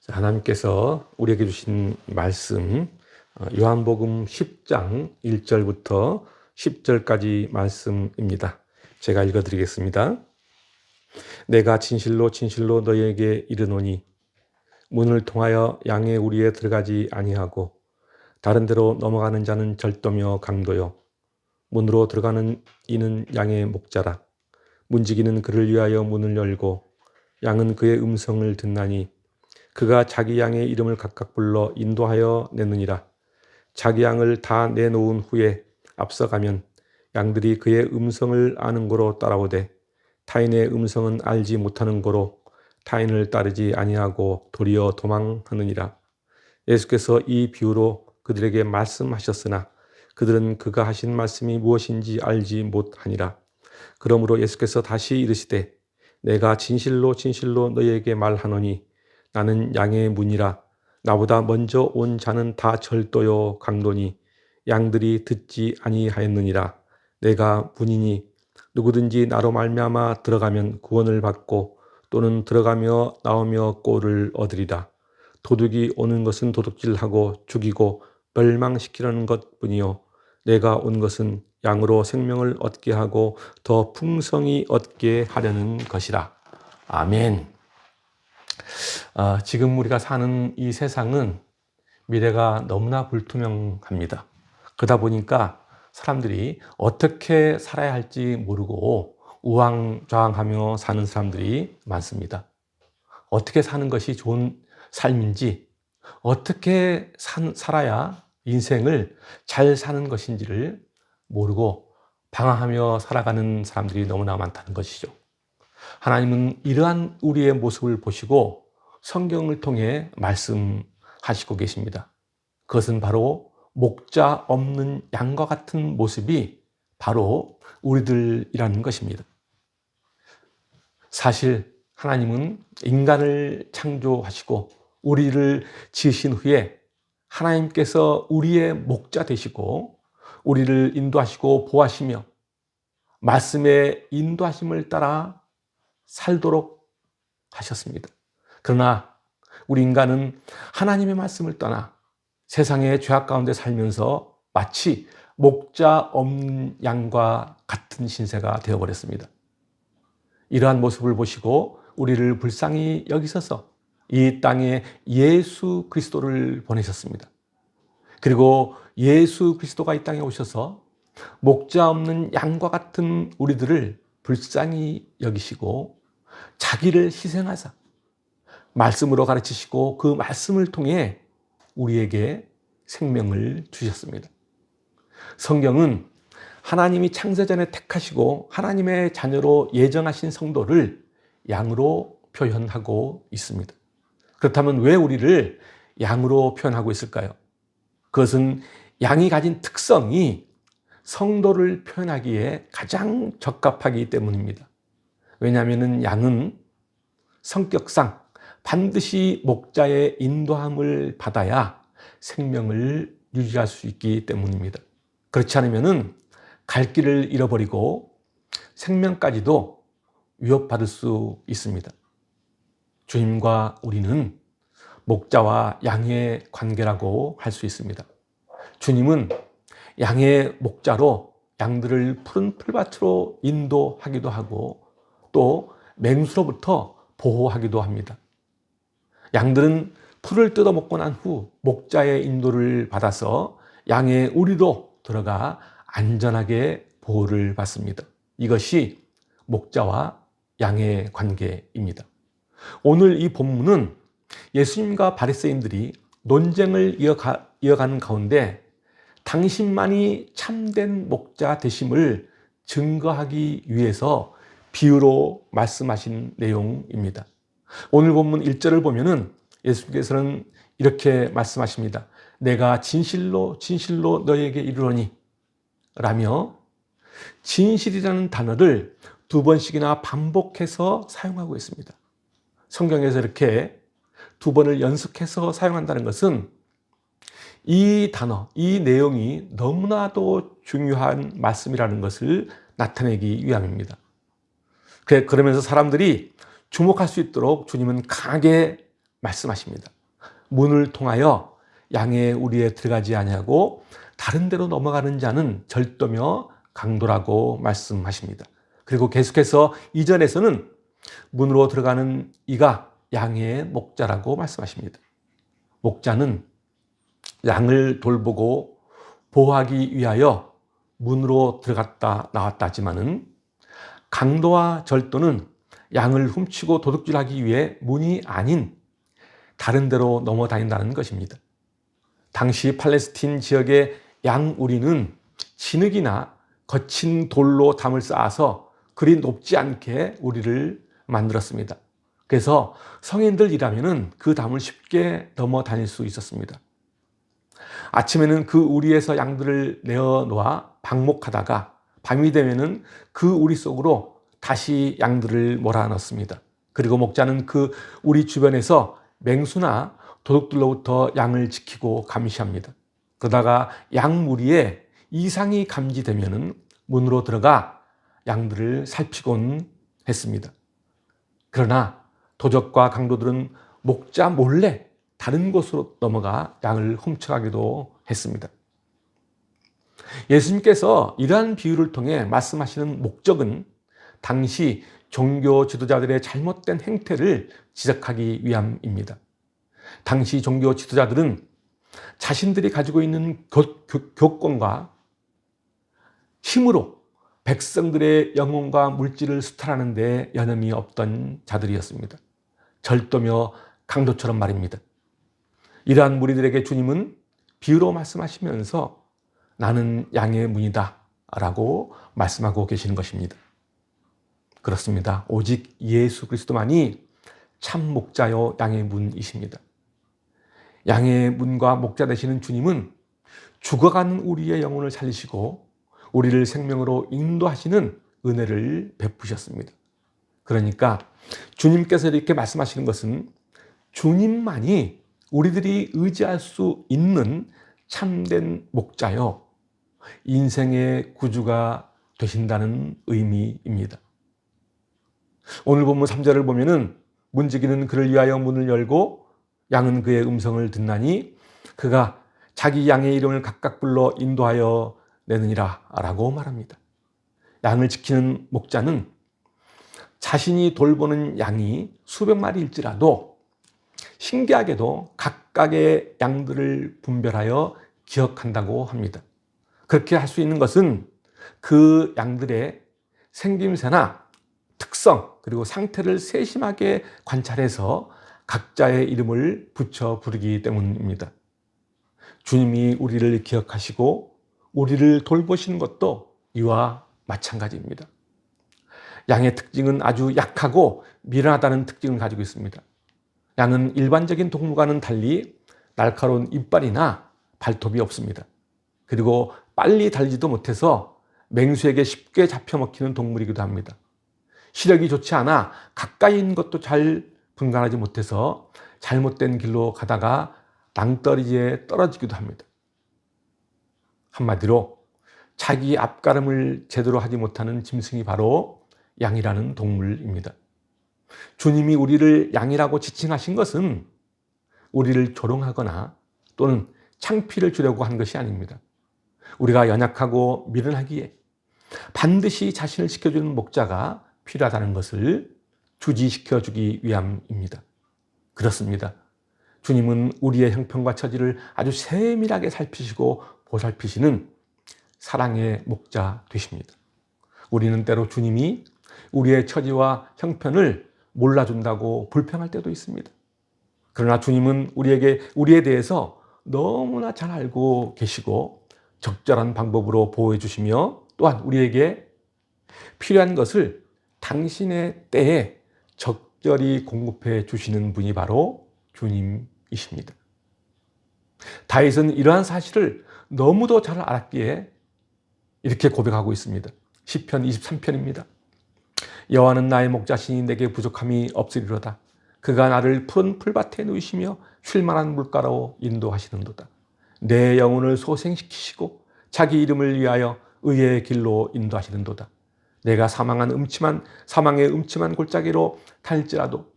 하나님께서 우리에게 주신 말씀, 요한복음 10장 1절부터 10절까지 말씀입니다. 제가 읽어드리겠습니다. 내가 진실로 진실로 너희에게 이르노니 문을 통하여 양의 우리에 들어가지 아니하고 다른 데로 넘어가는 자는 절도며 강도요 문으로 들어가는 이는 양의 목자라. 문지기는 그를 위하여 문을 열고 양은 그의 음성을 듣나니 그가 자기 양의 이름을 각각 불러 인도하여 내느니라. 자기 양을 다 내놓은 후에 앞서가면 양들이 그의 음성을 아는 고로 따라오되 타인의 음성은 알지 못하는 고로 타인을 따르지 아니하고 도리어 도망하느니라. 예수께서 이 비유로 그들에게 말씀하셨으나 그들은 그가 하신 말씀이 무엇인지 알지 못하니라. 그러므로 예수께서 다시 이르시되 내가 진실로 진실로 너희에게 말하노니 나는 양의 문이라. 나보다 먼저 온 자는 다 절도요 강도니 양들이 듣지 아니하였느니라. 내가 문이니 누구든지 나로 말미암아 들어가면 구원을 받고 또는 들어가며 나오며 꼴을 얻으리라. 도둑이 오는 것은 도둑질하고 죽이고 멸망시키려는 것뿐이요 내가 온 것은 양으로 생명을 얻게 하고 더 풍성히 얻게 하려는 것이라. 아멘. 지금 우리가 사는 이 세상은 미래가 너무나 불투명합니다. 그러다 보니까 사람들이 어떻게 살아야 할지 모르고 우왕좌왕하며 사는 사람들이 많습니다. 어떻게 사는 것이 좋은 삶인지, 어떻게 살아야 인생을 잘 사는 것인지를 모르고 방황하며 살아가는 사람들이 너무나 많다는 것이죠. 하나님은 이러한 우리의 모습을 보시고 성경을 통해 말씀하시고 계십니다. 그것은 바로 목자 없는 양과 같은 모습이 바로 우리들이라는 것입니다. 사실 하나님은 인간을 창조하시고 우리를 지으신 후에 하나님께서 우리의 목자 되시고 우리를 인도하시고 보호하시며 말씀의 인도하심을 따라 살도록 하셨습니다. 그러나 우리 인간은 하나님의 말씀을 떠나 세상의 죄악 가운데 살면서 마치 목자 없는 양과 같은 신세가 되어버렸습니다. 이러한 모습을 보시고 우리를 불쌍히 여기셔서 이 땅에 예수 그리스도를 보내셨습니다. 그리고 예수 그리스도가 이 땅에 오셔서 목자 없는 양과 같은 우리들을 불쌍히 여기시고 자기를 희생하사 말씀으로 가르치시고 그 말씀을 통해 우리에게 생명을 주셨습니다. 성경은 하나님이 창세전에 택하시고 하나님의 자녀로 예정하신 성도를 양으로 표현하고 있습니다. 그렇다면 왜 우리를 양으로 표현하고 있을까요? 그것은 양이 가진 특성이 성도를 표현하기에 가장 적합하기 때문입니다. 왜냐하면 양은 성격상 반드시 목자의 인도함을 받아야 생명을 유지할 수 있기 때문입니다. 그렇지 않으면 갈 길을 잃어버리고 생명까지도 위협받을 수 있습니다. 주님과 우리는 목자와 양의 관계라고 할 수 있습니다. 주님은 양의 목자로 양들을 푸른 풀밭으로 인도하기도 하고 또 맹수로부터 보호하기도 합니다. 양들은 풀을 뜯어먹고 난 후 목자의 인도를 받아서 양의 우리로 들어가 안전하게 보호를 받습니다. 이것이 목자와 양의 관계입니다. 오늘 이 본문은 예수님과 바리새인들이 논쟁을 이어가는 가운데 당신만이 참된 목자 되심을 증거하기 위해서 비유로 말씀하신 내용입니다. 오늘 본문 1절을 보면은 예수님께서는 이렇게 말씀하십니다. 내가 진실로 진실로 너희에게 이르노니 라며 진실이라는 단어를 2번씩이나 반복해서 사용하고 있습니다. 성경에서 이렇게 2번을 연속해서 사용한다는 것은 이 단어, 이 내용이 너무나도 중요한 말씀이라는 것을 나타내기 위함입니다. 그러면서 사람들이 주목할 수 있도록 주님은 강하게 말씀하십니다. 문을 통하여 양의 우리에 들어가지 아니하고 다른 데로 넘어가는 자는 절도며 강도라고 말씀하십니다. 그리고 계속해서 이전에서는 문으로 들어가는 이가 양의 목자라고 말씀하십니다. 목자는 양을 돌보고 보호하기 위하여 문으로 들어갔다 나왔다 하지만은 강도와 절도는 양을 훔치고 도둑질하기 위해 문이 아닌 다른 데로 넘어다닌다는 것입니다. 당시 팔레스틴 지역의 양우리는 진흙이나 거친 돌로 담을 쌓아서 그리 높지 않게 우리를 만들었습니다. 그래서 성인들이라면 그 담을 쉽게 넘어 다닐 수 있었습니다. 아침에는 그 우리에서 양들을 내어놓아 방목하다가 밤이 되면은 그 우리 속으로 다시 양들을 몰아넣습니다. 그리고 목자는 그 우리 주변에서 맹수나 도둑들로부터 양을 지키고 감시합니다. 그러다가 양무리에 이상이 감지되면은 문으로 들어가 양들을 살피곤 했습니다. 그러나 도적과 강도들은 목자 몰래 다른 곳으로 넘어가 양을 훔쳐가기도 했습니다. 예수님께서 이러한 비유를 통해 말씀하시는 목적은 당시 종교 지도자들의 잘못된 행태를 지적하기 위함입니다. 당시 종교 지도자들은 자신들이 가지고 있는 교권과 힘으로 백성들의 영혼과 물질을 수탈하는 데 여념이 없던 자들이었습니다. 절도며 강도처럼 말입니다. 이러한 무리들에게 주님은 비유로 말씀하시면서 나는 양의 문이다 라고 말씀하고 계시는 것입니다. 그렇습니다. 오직 예수 그리스도만이 참 목자요 양의 문이십니다. 양의 문과 목자 되시는 주님은 죽어가는 우리의 영혼을 살리시고 우리를 생명으로 인도하시는 은혜를 베푸셨습니다. 그러니까 주님께서 이렇게 말씀하시는 것은 주님만이 우리들이 의지할 수 있는 참된 목자요 인생의 구주가 되신다는 의미입니다. 오늘 본문 3절을 보면은 문지기는 그를 위하여 문을 열고 양은 그의 음성을 듣나니 그가 자기 양의 이름을 각각 불러 인도하여 내느니라 라고 말합니다. 양을 지키는 목자는 자신이 돌보는 양이 수백 마리일지라도 신기하게도 각각의 양들을 분별하여 기억한다고 합니다. 그렇게 할 수 있는 것은 그 양들의 생김새나 특성 그리고 상태를 세심하게 관찰해서 각자의 이름을 붙여 부르기 때문입니다. 주님이 우리를 기억하시고 우리를 돌보시는 것도 이와 마찬가지입니다. 양의 특징은 아주 약하고 미련하다는 특징을 가지고 있습니다. 양은 일반적인 동물과는 달리 날카로운 이빨이나 발톱이 없습니다. 그리고 빨리 달리지도 못해서 맹수에게 쉽게 잡혀먹히는 동물이기도 합니다. 시력이 좋지 않아 가까이 있는 것도 잘 분간하지 못해서 잘못된 길로 가다가 낭떠러지에 떨어지기도 합니다. 한마디로 자기 앞가름을 제대로 하지 못하는 짐승이 바로 양이라는 동물입니다. 주님이 우리를 양이라고 지칭하신 것은 우리를 조롱하거나 또는 창피를 주려고 한 것이 아닙니다. 우리가 연약하고 미련하기에 반드시 자신을 지켜주는 목자가 필요하다는 것을 주지시켜주기 위함입니다. 그렇습니다. 주님은 우리의 형편과 처지를 아주 세밀하게 살피시고 보살피시는 사랑의 목자 되십니다. 우리는 때로 주님이 우리의 처지와 형편을 몰라준다고 불평할 때도 있습니다. 그러나 주님은 우리에 대해서 너무나 잘 알고 계시고 적절한 방법으로 보호해 주시며 또한 우리에게 필요한 것을 당신의 때에 적절히 공급해 주시는 분이 바로 주님이십니다. 다윗은 이러한 사실을 너무도 잘 알았기에 이렇게 고백하고 있습니다. 시편 23편입니다. 여호와는 나의 목자시니 내게 부족함이 없으리로다. 그가 나를 푸른 풀밭에 누이시며 쉴만한 물가로 인도하시는도다. 내 영혼을 소생시키시고 자기 이름을 위하여 의의 길로 인도하시는도다. 내가 사망의 음침한 골짜기로 탈지라도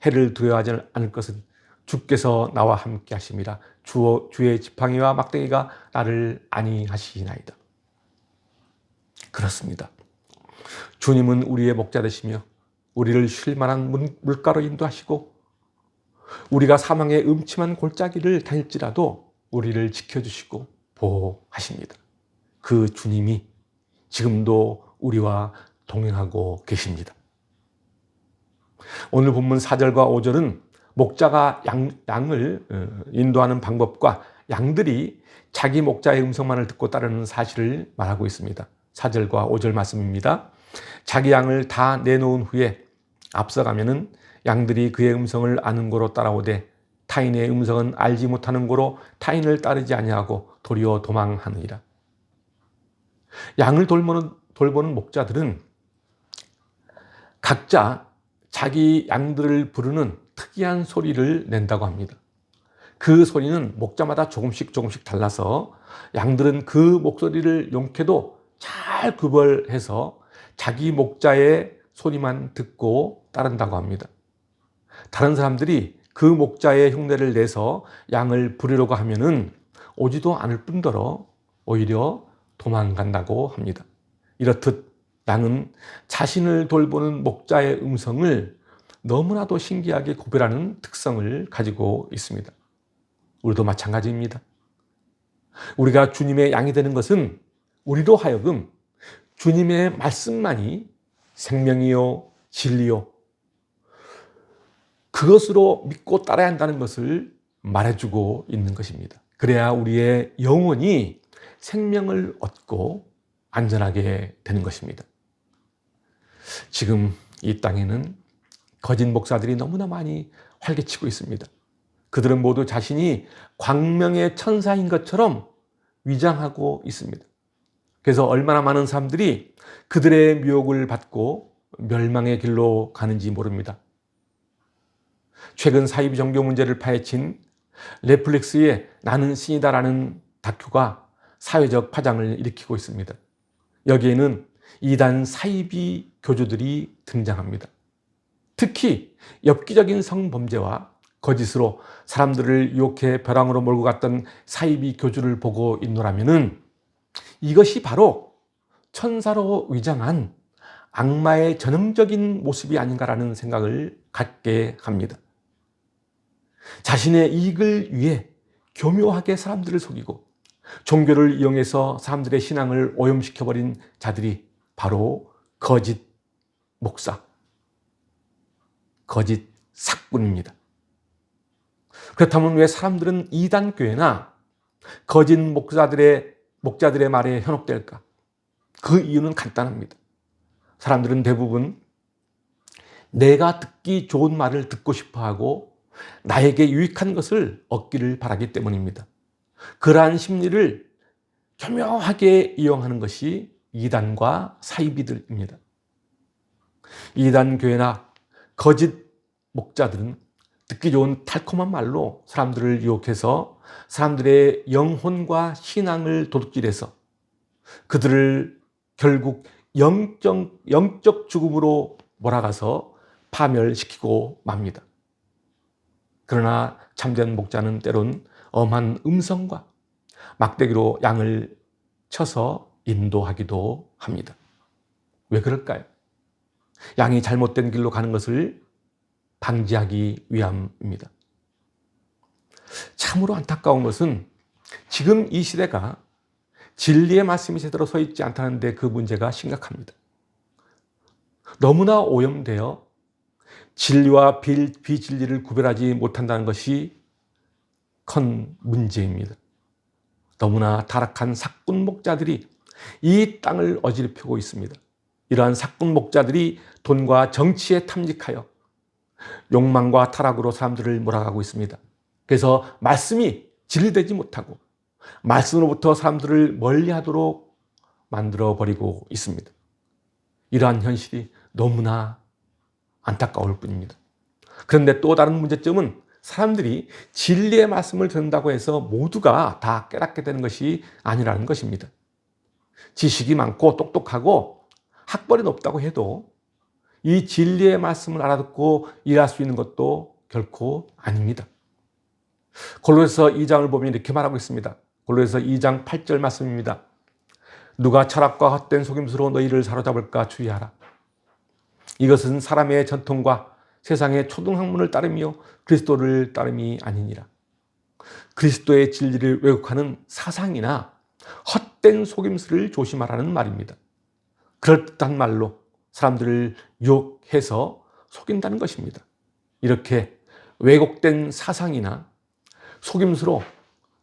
해를 두려워하지 않을 것은 주께서 나와 함께 하심이라. 주의 지팡이와 막대기가 나를 안위하시나이다. 그렇습니다. 주님은 우리의 목자 되시며 우리를 쉴 만한 물가로 인도하시고 우리가 사망의 음침한 골짜기를 다닐지라도 우리를 지켜주시고 보호하십니다. 그 주님이 지금도 우리와 동행하고 계십니다. 오늘 본문 4절과 5절은 목자가 양을 인도하는 방법과 양들이 자기 목자의 음성만을 듣고 따르는 사실을 말하고 있습니다. 4절과 5절 말씀입니다. 자기 양을 다 내놓은 후에 앞서가면은 양들이 그의 음성을 아는 고로 따라오되 타인의 음성은 알지 못하는 고로 타인을 따르지 아니하고 도리어 도망하느니라. 양을 돌보는 목자들은 각자 자기 양들을 부르는 특이한 소리를 낸다고 합니다. 그 소리는 목자마다 조금씩 달라서 양들은 그 목소리를 용케도 잘 구별해서 자기 목자의 소리만 듣고 따른다고 합니다. 다른 사람들이 그 목자의 흉내를 내서 양을 부르려고 하면은 오지도 않을 뿐더러 오히려 도망간다고 합니다. 이렇듯 양은 자신을 돌보는 목자의 음성을 너무나도 신기하게 구별하는 특성을 가지고 있습니다. 우리도 마찬가지입니다. 우리가 주님의 양이 되는 것은 우리로 하여금 주님의 말씀만이 생명이요 진리요 그것으로 믿고 따라야 한다는 것을 말해주고 있는 것입니다. 그래야 우리의 영혼이 생명을 얻고 안전하게 되는 것입니다. 지금 이 땅에는 거짓 목사들이 너무나 많이 활개치고 있습니다. 그들은 모두 자신이 광명의 천사인 것처럼 위장하고 있습니다. 그래서 얼마나 많은 사람들이 그들의 미혹을 받고 멸망의 길로 가는지 모릅니다. 최근 사이비 종교 문제를 파헤친 넷플릭스의 나는 신이다라는 다큐가 사회적 파장을 일으키고 있습니다. 여기에는 이단 사이비 교주들이 등장합니다. 특히 엽기적인 성범죄와 거짓으로 사람들을 유혹해 벼랑으로 몰고 갔던 사이비 교주를 보고 있노라면은 이것이 바로 천사로 위장한 악마의 전형적인 모습이 아닌가라는 생각을 갖게 합니다. 자신의 이익을 위해 교묘하게 사람들을 속이고 종교를 이용해서 사람들의 신앙을 오염시켜버린 자들이 바로 거짓 목사, 거짓 사꾼입니다. 그렇다면 왜 사람들은 이단교회나 거짓 목자들의 말에 현혹될까? 그 이유는 간단합니다. 사람들은 대부분 내가 듣기 좋은 말을 듣고 싶어하고 나에게 유익한 것을 얻기를 바라기 때문입니다. 그러한 심리를 교묘하게 이용하는 것이 이단과 사이비들입니다. 이단 교회나 거짓 목자들은 듣기 좋은 달콤한 말로 사람들을 유혹해서 사람들의 영혼과 신앙을 도둑질해서 그들을 결국 영적 죽음으로 몰아가서 파멸시키고 맙니다. 그러나 참된 목자는 때론 엄한 음성과 막대기로 양을 쳐서 인도하기도 합니다. 왜 그럴까요? 양이 잘못된 길로 가는 것을 방지하기 위함입니다. 참으로 안타까운 것은 지금 이 시대가 진리의 말씀이 제대로 서 있지 않다는 데 그 문제가 심각합니다. 너무나 오염되어 진리와 비진리를 구별하지 못한다는 것이 큰 문제입니다. 너무나 타락한 사꾼 목자들이 이 땅을 어지럽히고 있습니다. 이러한 사꾼 목자들이 돈과 정치에 탐닉하여 욕망과 타락으로 사람들을 몰아가고 있습니다. 그래서 말씀이 진리되지 못하고 말씀으로부터 사람들을 멀리하도록 만들어버리고 있습니다. 이러한 현실이 너무나 안타까울 뿐입니다. 그런데 또 다른 문제점은 사람들이 진리의 말씀을 듣는다고 해서 모두가 다 깨닫게 되는 것이 아니라는 것입니다. 지식이 많고 똑똑하고 학벌이 높다고 해도 이 진리의 말씀을 알아듣고 일할 수 있는 것도 결코 아닙니다. 골로새서 2장을 보면 이렇게 말하고 있습니다. 골로새서 2장 8절 말씀입니다. 누가 철학과 헛된 속임수로 너희를 사로잡을까 주의하라. 이것은 사람의 전통과 세상의 초등학문을 따르며 그리스도를 따름이 아니니라. 그리스도의 진리를 왜곡하는 사상이나 헛된 속임수를 조심하라는 말입니다. 그럴듯한 말로 사람들을 유혹해서 속인다는 것입니다. 이렇게 왜곡된 사상이나 속임수로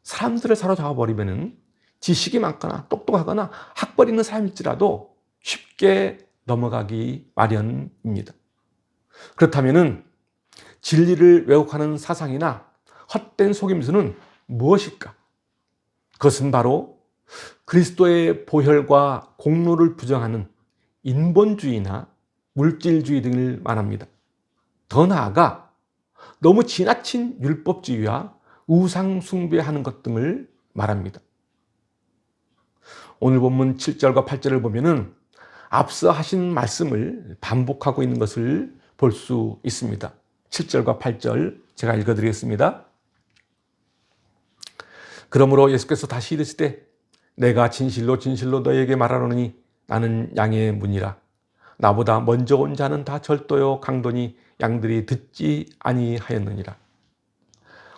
사람들을 사로잡아 버리면 지식이 많거나 똑똑하거나 학벌 있는 사람일지라도 쉽게 넘어가기 마련입니다. 그렇다면 진리를 왜곡하는 사상이나 헛된 속임수는 무엇일까? 그것은 바로 그리스도의 보혈과 공로를 부정하는 인본주의나 물질주의 등을 말합니다. 더 나아가 너무 지나친 율법주의와 우상 숭배하는 것 등을 말합니다. 오늘 본문 7절과 8절을 보면은 앞서 하신 말씀을 반복하고 있는 것을 볼 수 있습니다. 7절과 8절 제가 읽어드리겠습니다. 그러므로 예수께서 다시 이르시되 내가 진실로 진실로 너희에게 말하노니 나는 양의 문이라. 나보다 먼저 온 자는 다 절도요 강도니 양들이 듣지 아니하였느니라.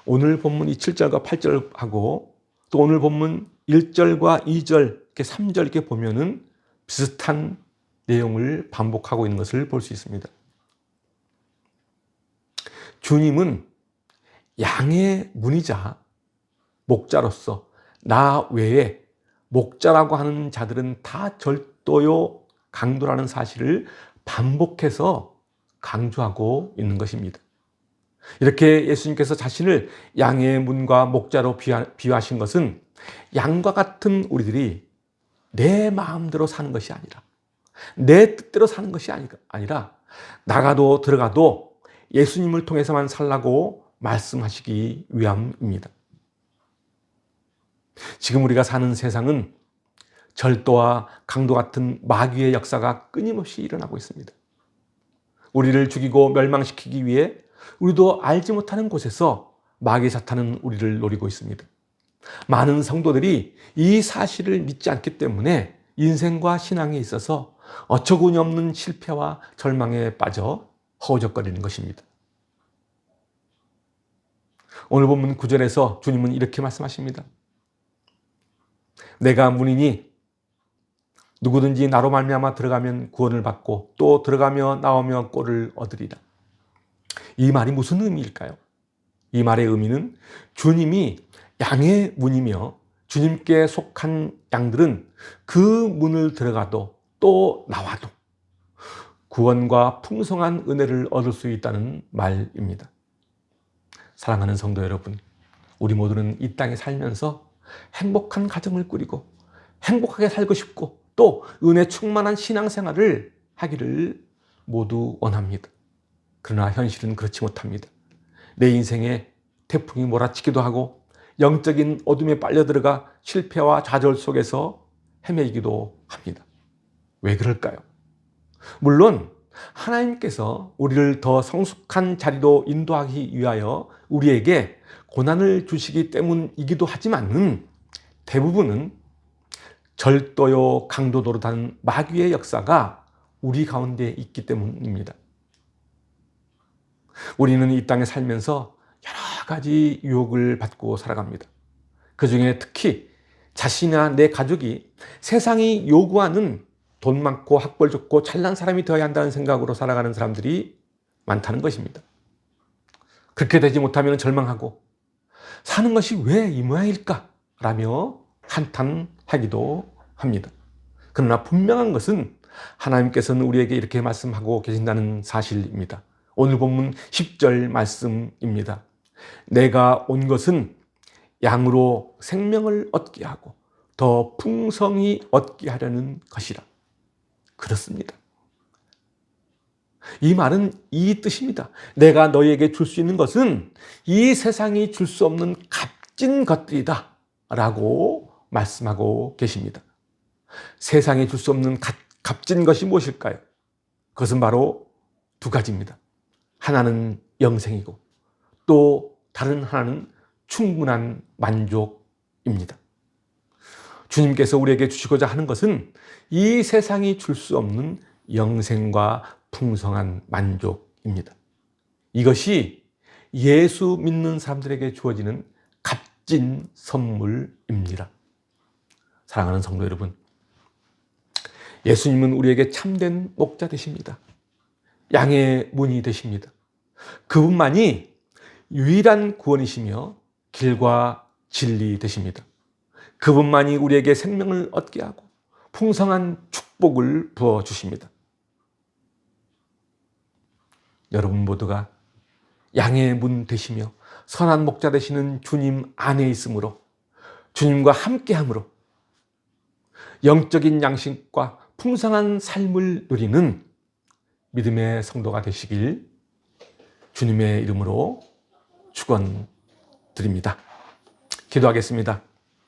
오늘 본문 이 7절과 8절하고 또 오늘 본문 1절과 2절 이렇게 3절 이렇게 보면은 비슷한 내용을 반복하고 있는 것을 볼 수 있습니다. 주님은 양의 문이자 목자로서 나 외에 목자라고 하는 자들은 다 절도요 강도라는 사실을 반복해서 강조하고 있는 것입니다. 이렇게 예수님께서 자신을 양의 문과 목자로 비유하신 것은 양과 같은 우리들이 내 마음대로 사는 것이 아니라 내 뜻대로 사는 것이 아니라 나가도 들어가도 예수님을 통해서만 살라고 말씀하시기 위함입니다. 지금 우리가 사는 세상은 절도와 강도 같은 마귀의 역사가 끊임없이 일어나고 있습니다. 우리를 죽이고 멸망시키기 위해 우리도 알지 못하는 곳에서 마귀 사탄은 우리를 노리고 있습니다. 많은 성도들이 이 사실을 믿지 않기 때문에 인생과 신앙에 있어서 어처구니 없는 실패와 절망에 빠져 허우적거리는 것입니다. 오늘 본문 9절에서 주님은 이렇게 말씀하십니다. 내가 문이니 누구든지 나로 말미암아 들어가면 구원을 받고 또 들어가며 나오며 꼴을 얻으리라. 이 말이 무슨 의미일까요? 이 말의 의미는 주님이 양의 문이며 주님께 속한 양들은 그 문을 들어가도 또 나와도 구원과 풍성한 은혜를 얻을 수 있다는 말입니다. 사랑하는 성도 여러분, 우리 모두는 이 땅에 살면서 행복한 가정을 꾸리고 행복하게 살고 싶고 또 은혜 충만한 신앙생활을 하기를 모두 원합니다. 그러나 현실은 그렇지 못합니다. 내 인생에 태풍이 몰아치기도 하고 영적인 어둠에 빨려들어가 실패와 좌절 속에서 헤매이기도 합니다. 왜 그럴까요? 물론 하나님께서 우리를 더 성숙한 자리로 인도하기 위하여 우리에게 고난을 주시기 때문이기도 하지만 대부분은 절도요 강도 노릇하는 마귀의 역사가 우리 가운데 있기 때문입니다. 우리는 이 땅에 살면서 여러 가지 유혹을 받고 살아갑니다. 그중에 특히 자신이나 내 가족이 세상이 요구하는 돈 많고 학벌 좋고 잘난 사람이 되어야 한다는 생각으로 살아가는 사람들이 많다는 것입니다. 그렇게 되지 못하면 절망하고 사는 것이 왜 이 모양일까? 라며 한탄하기도 합니다. 그러나 분명한 것은 하나님께서는 우리에게 이렇게 말씀하고 계신다는 사실입니다. 오늘 본문 10절 말씀입니다. 내가 온 것은 양으로 생명을 얻게 하고 더 풍성히 얻게 하려는 것이라. 그렇습니다. 이 말은 이 뜻입니다. 내가 너희에게 줄 수 있는 것은 이 세상이 줄 수 없는 값진 것들이다 라고 말씀하고 계십니다. 세상이 줄 수 없는 값진 것이 무엇일까요? 그것은 바로 두 가지입니다. 하나는 영생이고 또 다른 하나는 충분한 만족입니다. 주님께서 우리에게 주시고자 하는 것은 이 세상이 줄 수 없는 영생과 풍성한 만족입니다. 이것이 예수 믿는 사람들에게 주어지는 값진 선물입니다. 사랑하는 성도 여러분, 예수님은 우리에게 참된 목자 되십니다. 양의 문이 되십니다. 그분만이 유일한 구원이시며 길과 진리 되십니다. 그분만이 우리에게 생명을 얻게 하고 풍성한 축복을 부어주십니다. 여러분 모두가 양의 문 되시며 선한 목자 되시는 주님 안에 있으므로, 주님과 함께함으로 영적인 양식과 풍성한 삶을 누리는 믿음의 성도가 되시길 주님의 이름으로 축원드립니다. 기도하겠습니다.